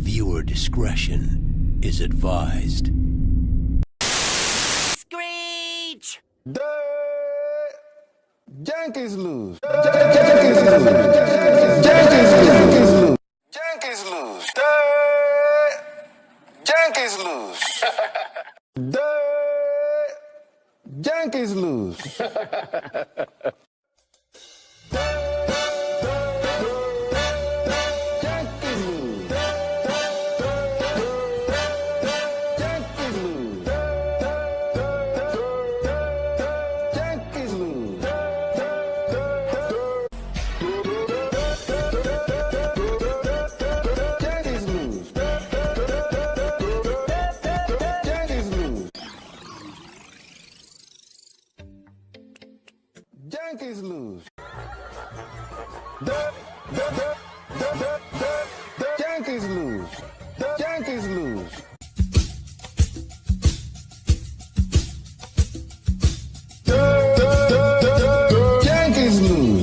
Viewer discretion is advised. Screech! Jankees lose. Jankees lose. Jankees lose. Jankees lose. Jankees lose. Jankees lose. Jankees lose. Jankees lose. Jankees lose. Jankees lose.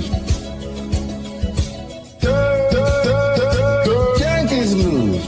Jankees lose.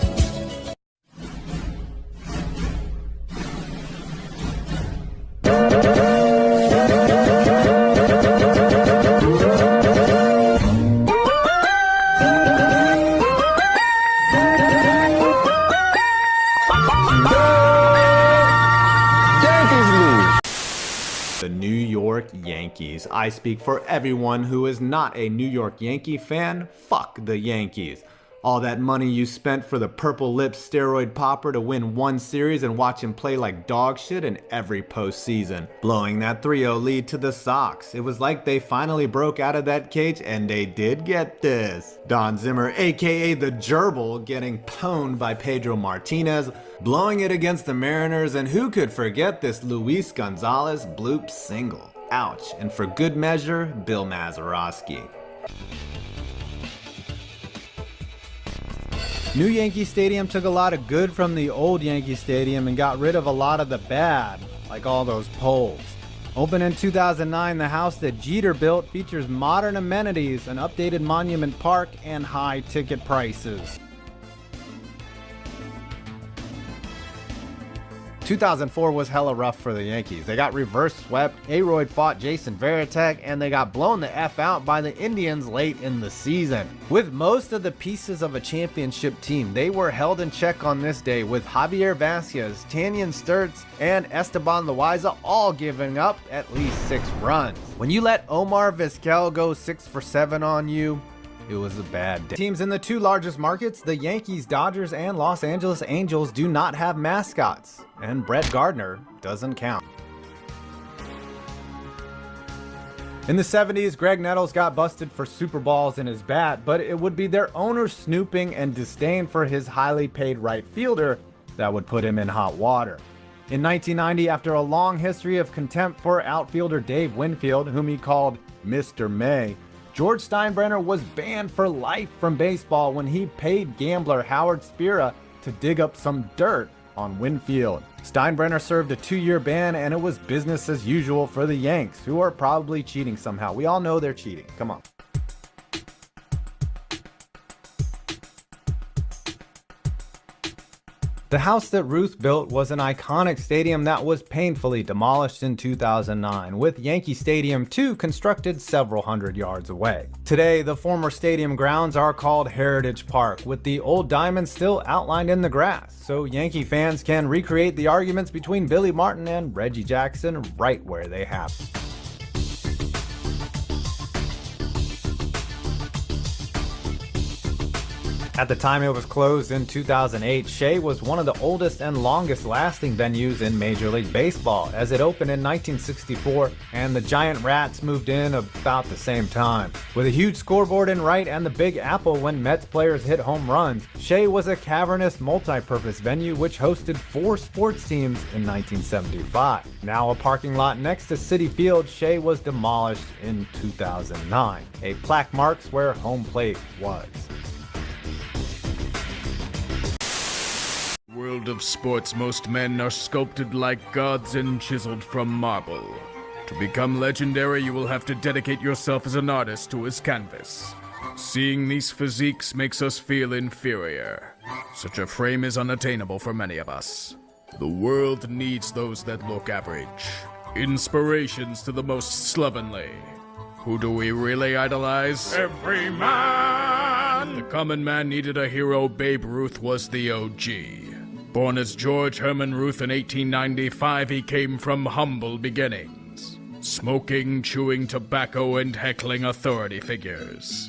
The New York Yankees. I speak for everyone who is not a New York Yankee fan. Fuck the Yankees. All that money you spent for the purple lips steroid popper to win one series and watch him play like dog shit in every postseason. Blowing that 3-0 lead to the Sox. It was like they finally broke out of that cage, and they did get this. Don Zimmer, aka the Gerbil, getting pwned by Pedro Martinez, blowing it against the Mariners, and who could forget this Luis Gonzalez bloop single? Ouch. And for good measure, Bill Mazeroski. New Yankee Stadium took a lot of good from the old Yankee Stadium and got rid of a lot of the bad, like all those poles. Opened in 2009, the house that Jeter built features modern amenities, an updated monument park, and high ticket prices. 2004 was hella rough for the Yankees. They got reverse swept, Aroyd fought Jason Varitek, and they got blown the F out by the Indians late in the season. With most of the pieces of a championship team, they were held in check on this day, with Javier Vazquez, Tanyan Sturtz, and Esteban Loaiza all giving up at least 6 runs. When you let Omar Vizquel go 6 for 7 on you, it was a bad day. Teams in the 2 largest markets, the Yankees, Dodgers, and Los Angeles Angels, do not have mascots, and Brett Gardner doesn't count. In the 70s, Greg Nettles got busted for super balls in his bat, but it would be their owner's snooping and disdain for his highly paid right fielder that would put him in hot water. In 1990, after a long history of contempt for outfielder Dave Winfield, whom he called Mr. May, George Steinbrenner was banned for life from baseball when he paid gambler Howard Spira to dig up some dirt on Winfield. Steinbrenner served a 2-year ban, and it was business as usual for the Yanks, who are probably cheating somehow. We all know they're cheating. Come on. The house that Ruth built was an iconic stadium that was painfully demolished in 2009, with Yankee Stadium 2 constructed several hundred yards away. Today, the former stadium grounds are called Heritage Park, with the old diamond still outlined in the grass, so Yankee fans can recreate the arguments between Billy Martin and Reggie Jackson right where they happened. At the time it was closed in 2008, Shea was one of the oldest and longest lasting venues in Major League Baseball, as it opened in 1964 and the Giant Rats moved in about the same time. With a huge scoreboard in right and the Big Apple when Mets players hit home runs, Shea was a cavernous multi-purpose venue which hosted 4 sports teams in 1975. Now a parking lot next to Citi Field, Shea was demolished in 2009. A plaque marks where home plate was. World of sports, most men are sculpted like gods and chiseled from marble. To become legendary, you will have to dedicate yourself as an artist to his canvas. Seeing these physiques makes us feel inferior. Such a frame is unattainable for many of us. The world needs those that look average. Inspirations to the most slovenly. Who do we really idolize? Every man! The common man needed a hero. Babe Ruth was the OG. Born as George Herman Ruth in 1895, he came from humble beginnings. Smoking, chewing tobacco, and heckling authority figures.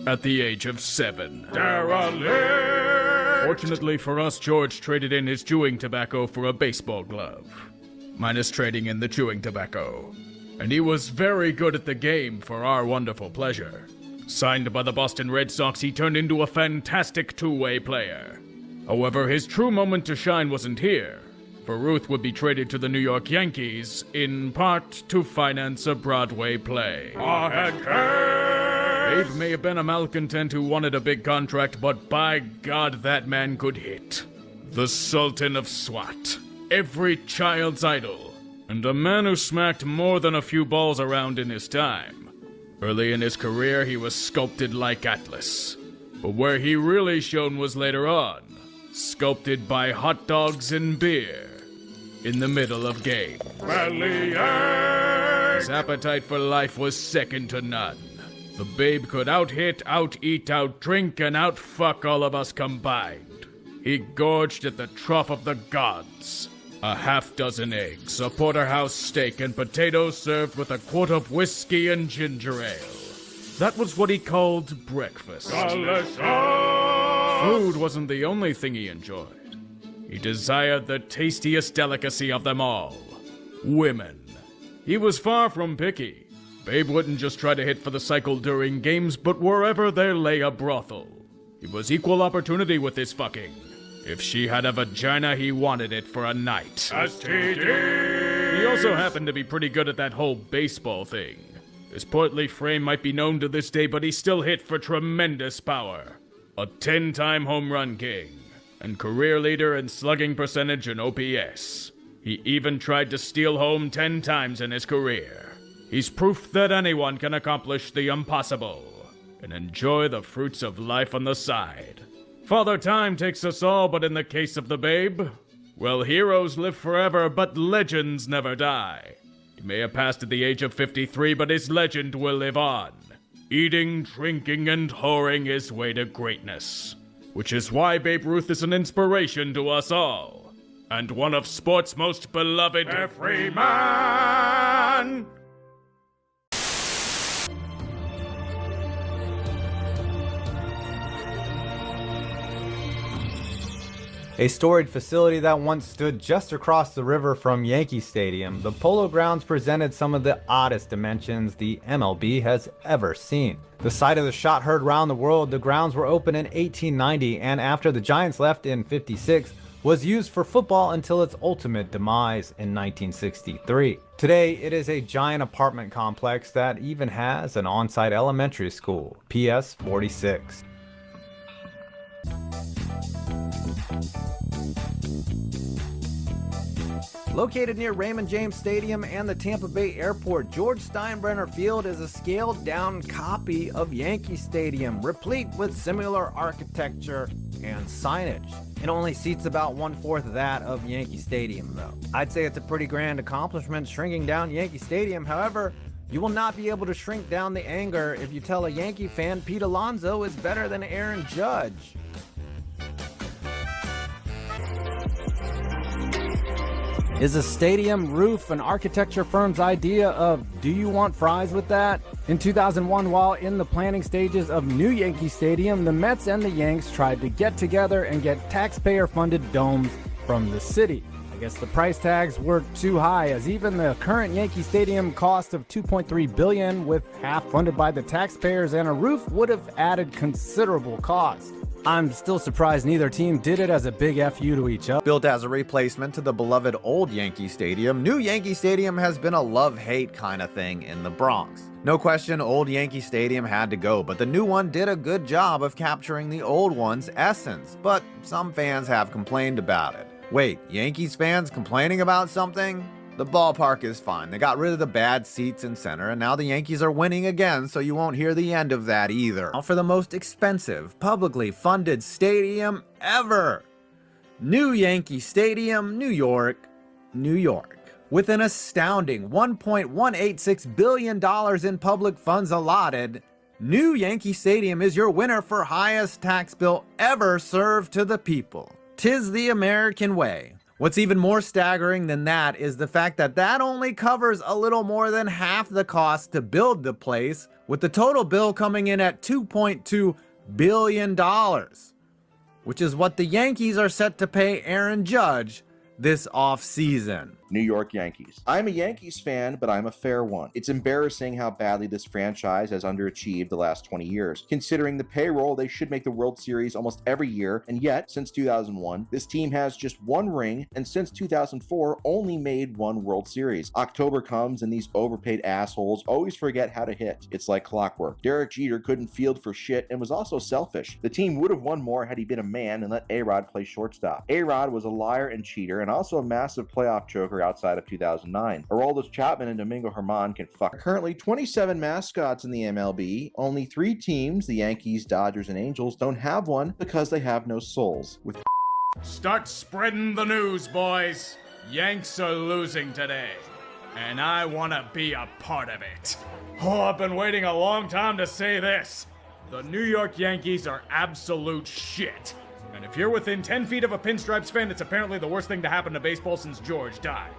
At the age of 7. Derelict! Fortunately for us, George traded in his chewing tobacco for a baseball glove. Minus trading in the chewing tobacco. And he was very good at the game for our wonderful pleasure. Signed by the Boston Red Sox, he turned into a fantastic two-way player. However, his true moment to shine wasn't here, for Ruth would be traded to the New York Yankees, in part to finance a Broadway play. Babe may have been a malcontent who wanted a big contract, but by God, that man could hit. The Sultan of SWAT. Every child's idol. And a man who smacked more than a few balls around in his time. Early in his career, he was sculpted like Atlas. But where he really shone was later on. Sculpted by hot dogs and beer. In the middle of game. His appetite for life was second to none. The Babe could out-hit, out-eat, out-drink, and out-fuck all of us combined. He gorged at the trough of the gods. A half-dozen eggs, a porterhouse steak, and potatoes served with a quart of whiskey and ginger ale. That was what he called breakfast. Food wasn't the only thing he enjoyed. He desired the tastiest delicacy of them all. Women. He was far from picky. Babe wouldn't just try to hit for the cycle during games, but wherever there lay a brothel. He was equal opportunity with his fucking. If she had a vagina, he wanted it for a night. STD! He also happened to be pretty good at that whole baseball thing. His portly frame might be known to this day, but he still hit for tremendous power. A 10-time home run king, and career leader in slugging percentage and OPS. He even tried to steal home 10 times in his career. He's proof that anyone can accomplish the impossible, and enjoy the fruits of life on the side. Father Time takes us all, but in the case of the Babe, well, heroes live forever, but legends never die. He may have passed at the age of 53, but his legend will live on. Eating, drinking, and whoring his way to greatness. Which is why Babe Ruth is an inspiration to us all. And one of sports' most beloved every man! A storied facility that once stood just across the river from Yankee Stadium, the Polo Grounds presented some of the oddest dimensions the MLB has ever seen. The sight of the shot heard round the world, the grounds were open in 1890 and after the Giants left in 56, was used for football until its ultimate demise in 1963. Today, it is a giant apartment complex that even has an on-site elementary school, PS 46. Located near Raymond James Stadium and the Tampa Bay Airport, George Steinbrenner Field is a scaled-down copy of Yankee Stadium, replete with similar architecture and signage. It only seats about 1/4 of that of Yankee Stadium, though. I'd say it's a pretty grand accomplishment shrinking down Yankee Stadium. However, you will not be able to shrink down the anger if you tell a Yankee fan Pete Alonso is better than Aaron Judge. Is a stadium roof an architecture firm's idea of, do you want fries with that? In 2001, while in the planning stages of new Yankee Stadium, the Mets and the Yanks tried to get together and get taxpayer-funded domes from the city. I guess the price tags were too high, as even the current Yankee Stadium cost of $2.3 billion, with half funded by the taxpayers and a roof, would have added considerable cost. I'm still surprised neither team did it as a big FU to each other. Built as a replacement to the beloved old Yankee Stadium, new Yankee Stadium has been a love-hate kind of thing in the Bronx. No question, old Yankee Stadium had to go, but the new one did a good job of capturing the old one's essence. But some fans have complained about it. Wait, Yankees fans complaining about something? The ballpark is fine. They got rid of the bad seats in center, and now the Yankees are winning again, so you won't hear the end of that either. Now for the most expensive, publicly funded stadium ever. New Yankee Stadium, New York, New York. With an astounding $1.186 billion in public funds allotted, New Yankee Stadium is your winner for highest tax bill ever served to the people. 'Tis the American way. What's even more staggering than that is the fact that that only covers a little more than half the cost to build the place, with the total bill coming in at $2.2 billion, which is what the Yankees are set to pay Aaron Judge this offseason. New York Yankees. I'm a Yankees fan, but I'm a fair one. It's embarrassing how badly this franchise has underachieved the last 20 years. Considering the payroll, they should make the World Series almost every year, and yet, since 2001, this team has just one ring, and since 2004, only made one World Series. October comes, and these overpaid assholes always forget how to hit. It's like clockwork. Derek Jeter couldn't field for shit and was also selfish. The team would have won more had he been a man and let A-Rod play shortstop. A-Rod was a liar and cheater, and also a massive playoff choker outside of 2009. Aroldis Chapman and Domingo Germán can fuck. Currently 27 mascots in the MLB. Only 3 teams, the Yankees, Dodgers, and Angels, don't have one because they have no souls. With Start spreading the news, boys. Yanks are losing today, and I want to be a part of it. Oh, I've been waiting a long time to say this. The New York Yankees are absolute shit. And if you're within 10 feet of a Pinstripes fan, it's apparently the worst thing to happen to baseball since George died.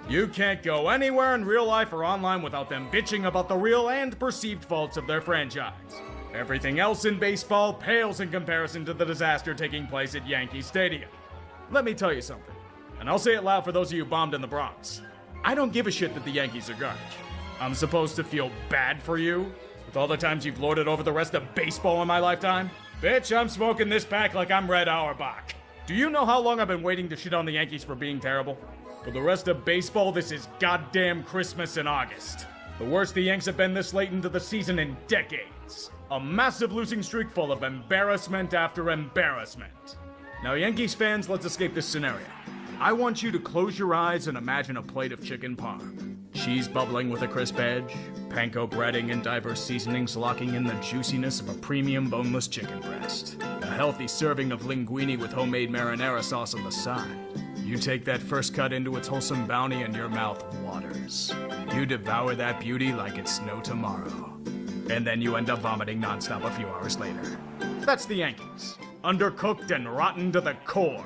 You can't go anywhere in real life or online without them bitching about the real and perceived faults of their franchise. Everything else in baseball pales in comparison to the disaster taking place at Yankee Stadium. Let me tell you something, and I'll say it loud for those of you bombed in the Bronx. I don't give a shit that the Yankees are garbage. I'm supposed to feel bad for you with all the times you've lorded over the rest of baseball in my lifetime? Bitch, I'm smoking this pack like I'm Red Auerbach. Do you know how long I've been waiting to shit on the Yankees for being terrible? For the rest of baseball, this is goddamn Christmas in August. The worst the Yanks have been this late into the season in decades. A massive losing streak full of embarrassment after embarrassment. Now, Yankees fans, let's escape this scenario. I want you to close your eyes and imagine a plate of chicken parm. Cheese bubbling with a crisp edge, panko breading and diverse seasonings locking in the juiciness of a premium boneless chicken breast. A healthy serving of linguine with homemade marinara sauce on the side. You take that first cut into its wholesome bounty and your mouth waters. You devour that beauty like it's no tomorrow. And then you end up vomiting nonstop a few hours later. That's the Yankees. Undercooked and rotten to the core.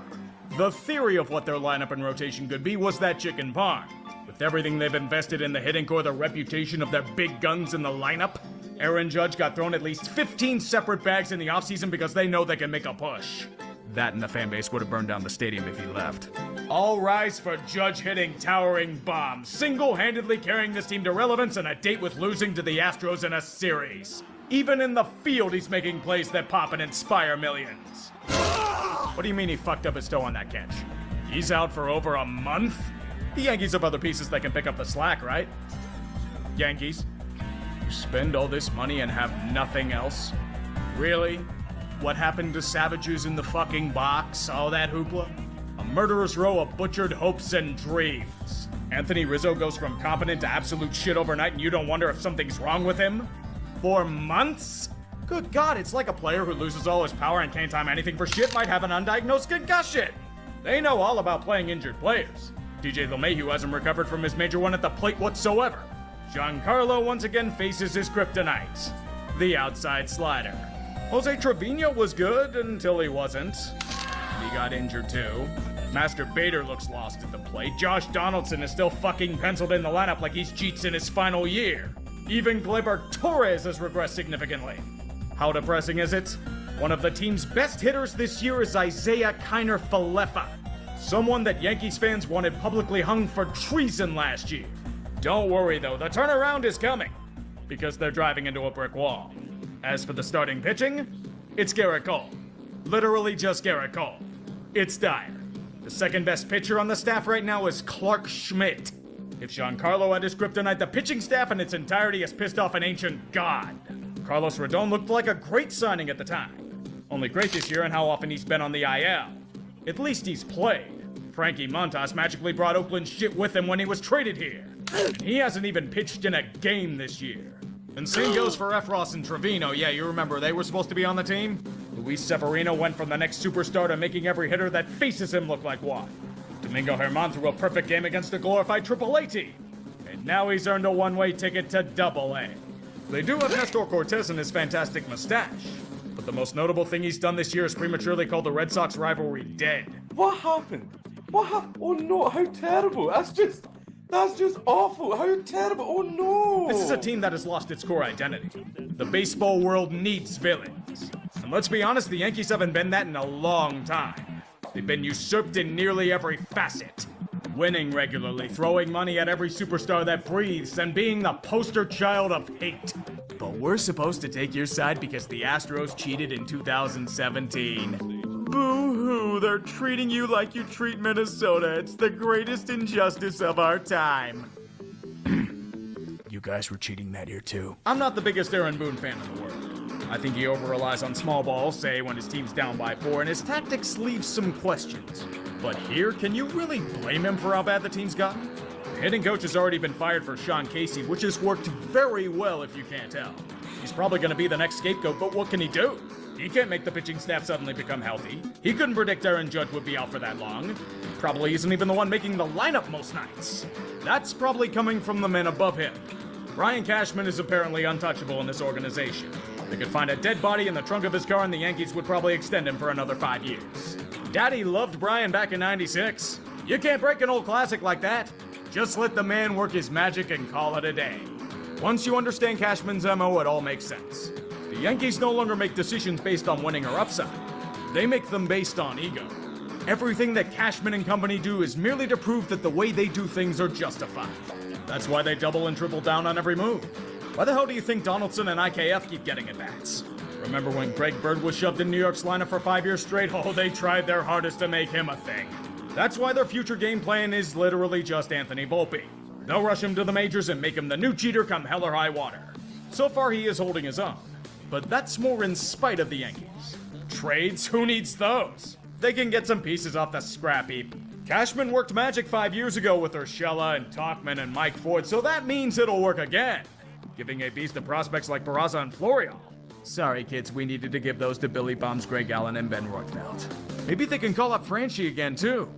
The theory of what their lineup and rotation could be was that chicken parm. With everything they've invested in the hitting core, the reputation of their big guns in the lineup, Aaron Judge got thrown at least 15 separate bags in the offseason because they know they can make a push. That and the fan base would have burned down the stadium if he left. All rise for Judge hitting towering bombs, single-handedly carrying this team to relevance and a date with losing to the Astros in a series. Even in the field, he's making plays that pop and inspire millions. What do you mean he fucked up his toe on that catch? He's out for over a month? The Yankees have other pieces that can pick up the slack, right? Yankees, you spend all this money and have nothing else? Really? What happened to savages in the fucking box? All that hoopla? A murderous row of butchered hopes and dreams. Anthony Rizzo goes from competent to absolute shit overnight and you don't wonder if something's wrong with him? For months? Good God, it's like a player who loses all his power and can't time anything for shit might have an undiagnosed concussion. They know all about playing injured players. DJ LeMahieu hasn't recovered from his major one at the plate whatsoever. Giancarlo once again faces his kryptonite, the outside slider. Jose Trevino was good until he wasn't. He got injured too. Master Bader looks lost at the plate. Josh Donaldson is still fucking penciled in the lineup like he's Jeets in his final year. Even Gleyber Torres has regressed significantly. How depressing is it? One of the team's best hitters this year is Isaiah Kiner Falefa, someone that Yankees fans wanted publicly hung for treason last year. Don't worry though, the turnaround is coming, because they're driving into a brick wall. As for the starting pitching, it's Garrett Cole. Literally just Garrett Cole. It's dire. The second best pitcher on the staff right now is Clark Schmidt. If Giancarlo had his kryptonite, the pitching staff in its entirety has pissed off an ancient god. Carlos Rodon looked like a great signing at the time. Only great this year and how often he's been on the IL. At least he's played. Frankie Montas magically brought Oakland shit with him when he was traded here. And he hasn't even pitched in a game this year. And same goes for Efros and Trevino. Yeah, you remember they were supposed to be on the team? Luis Severino went from the next superstar to making every hitter that faces him look like one. Domingo Germán threw a perfect game against a glorified AAA team. And now he's earned a one-way ticket to AA. They do have Nestor Cortez and his fantastic mustache. But the most notable thing he's done this year is prematurely called the Red Sox rivalry dead. What happened? Oh no, how terrible. That's just awful. How terrible. Oh no. This is a team that has lost its core identity. The baseball world needs villains. And let's be honest, the Yankees haven't been that in a long time. They've been usurped in nearly every facet. Winning regularly, throwing money at every superstar that breathes, and being the poster child of hate. But we're supposed to take your side because the Astros cheated in 2017. Boo-hoo, they're treating you like you treat Minnesota. It's the greatest injustice of our time. You guys were cheating that year too. I'm not the biggest Aaron Boone fan in the world. I think he over-relies on small balls, say when his team's down by 4, and his tactics leave some questions. But here, can you really blame him for how bad the team's gotten? The hitting coach has already been fired for Sean Casey, which has worked very well if you can't tell. He's probably going to be the next scapegoat, but what can he do? He can't make the pitching staff suddenly become healthy. He couldn't predict Aaron Judge would be out for that long. Probably isn't even the one making the lineup most nights. That's probably coming from the men above him. Brian Cashman is apparently untouchable in this organization. They could find a dead body in the trunk of his car and the Yankees would probably extend him for another 5 years. Daddy loved Brian back in '96. You can't break an old classic like that. Just let the man work his magic and call it a day. Once you understand Cashman's MO, it all makes sense. The Yankees no longer make decisions based on winning or upside. They make them based on ego. Everything that Cashman and company do is merely to prove that the way they do things are justified. That's why they double and triple down on every move. Why the hell do you think Donaldson and IKF keep getting at bats? Remember when Greg Bird was shoved in New York's lineup for 5 years straight? Oh, they tried their hardest to make him a thing. That's why their future game plan is literally just Anthony Volpe. They'll rush him to the majors and make him the new cheater come hell or high water. So far, he is holding his own. But that's more in spite of the Yankees. Trades? Who needs those? They can get some pieces off the scrap heap. Cashman worked magic 5 years ago with Urshela and Talkman and Mike Ford, so that means it'll work again. Giving a beast to prospects like Peraza and Florial. Sorry, kids, we needed to give those to Billy Bombs, Greg Allen, and Ben Rothfeld. Maybe they can call up Franchi again, too.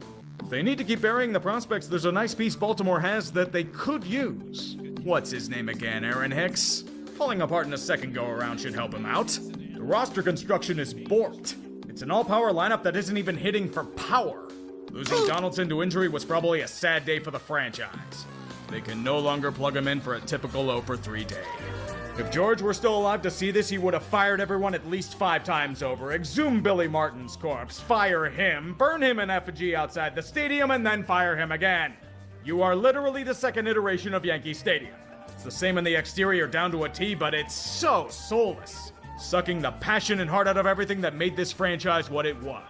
If they need to keep burying the prospects, there's a nice piece Baltimore has that they could use. What's his name again, Aaron Hicks? Falling apart in a second go-around should help him out. The roster construction is borked. It's an all-power lineup that isn't even hitting for power. Losing Donaldson to injury was probably a sad day for the franchise. They can no longer plug him in for a typical 0-for-3 day. If George were still alive to see this, he would have fired everyone at least 5 times over. Exhume Billy Martin's corpse, fire him, burn him in effigy outside the stadium, and then fire him again. You are literally the second iteration of Yankee Stadium. It's the same in the exterior down to a T, but it's so soulless. Sucking the passion and heart out of everything that made this franchise what it was.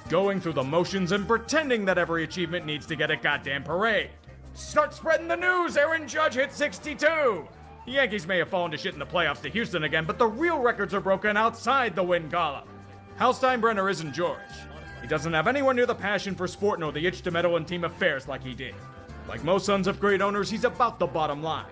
Going through the motions and pretending that every achievement needs to get a goddamn parade. Start spreading the news! Aaron Judge hit 62! The Yankees may have fallen to shit in the playoffs to Houston again, but the real records are broken outside the win column. Hal Steinbrenner isn't George. He doesn't have anywhere near the passion for sport nor the itch to meddle in team affairs like he did. Like most sons of great owners, he's about the bottom line.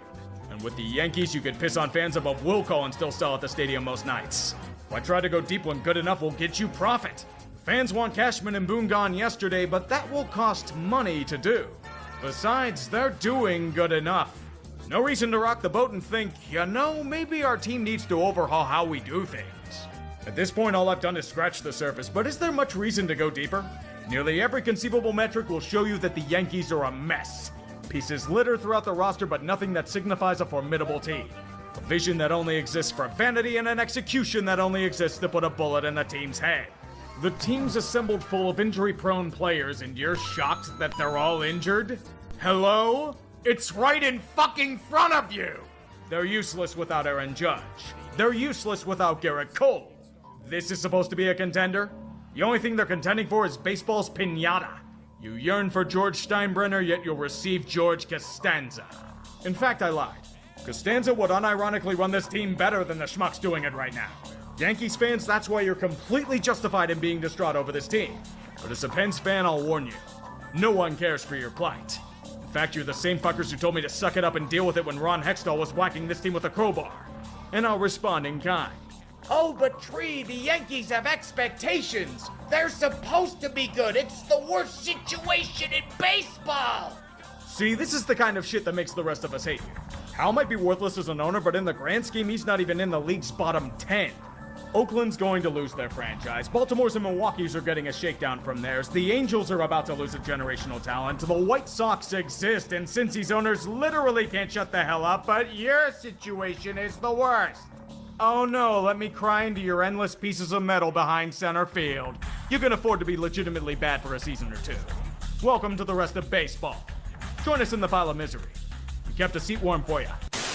And with the Yankees, you could piss on fans above will call and still sell at the stadium most nights. Why try to go deep when good enough will get you profit? Fans want Cashman and Boone gone yesterday, but that will cost money to do. Besides, they're doing good enough. No reason to rock the boat and think, you know, maybe our team needs to overhaul how we do things. At this point, all I've done is scratch the surface, but is there much reason to go deeper? Nearly every conceivable metric will show you that the Yankees are a mess. Pieces litter throughout the roster, but nothing that signifies a formidable team. A vision that only exists for vanity and an execution that only exists to put a bullet in the team's head. The team's assembled full of injury-prone players, and you're shocked that they're all injured? Hello? It's right in fucking front of you! They're useless without Aaron Judge. They're useless without Garrett Cole. This is supposed to be a contender? The only thing they're contending for is baseball's piñata. You yearn for George Steinbrenner, yet you'll receive George Costanza. In fact, I lied. Costanza would unironically run this team better than the schmuck's doing it right now. Yankees fans, that's why you're completely justified in being distraught over this team. But as a Pens fan, I'll warn you. No one cares for your plight. In fact, you're the same fuckers who told me to suck it up and deal with it when Ron Hextall was whacking this team with a crowbar. And I'll respond in kind. Oh, but Tree, the Yankees have expectations. They're supposed to be good. It's the worst situation in baseball. See, this is the kind of shit that makes the rest of us hate you. Hal might be worthless as an owner, but in the grand scheme, he's not even in the league's bottom 10. Oakland's going to lose their franchise. Baltimore's and Milwaukee's are getting a shakedown from theirs. The Angels are about to lose a generational talent. The White Sox exist, and Cincy's owners literally can't shut the hell up, but your situation is the worst. Oh no, let me cry into your endless pieces of metal behind center field. You can afford to be legitimately bad for a season or two. Welcome to the rest of baseball. Join us in the pile of misery. We kept a seat warm for you.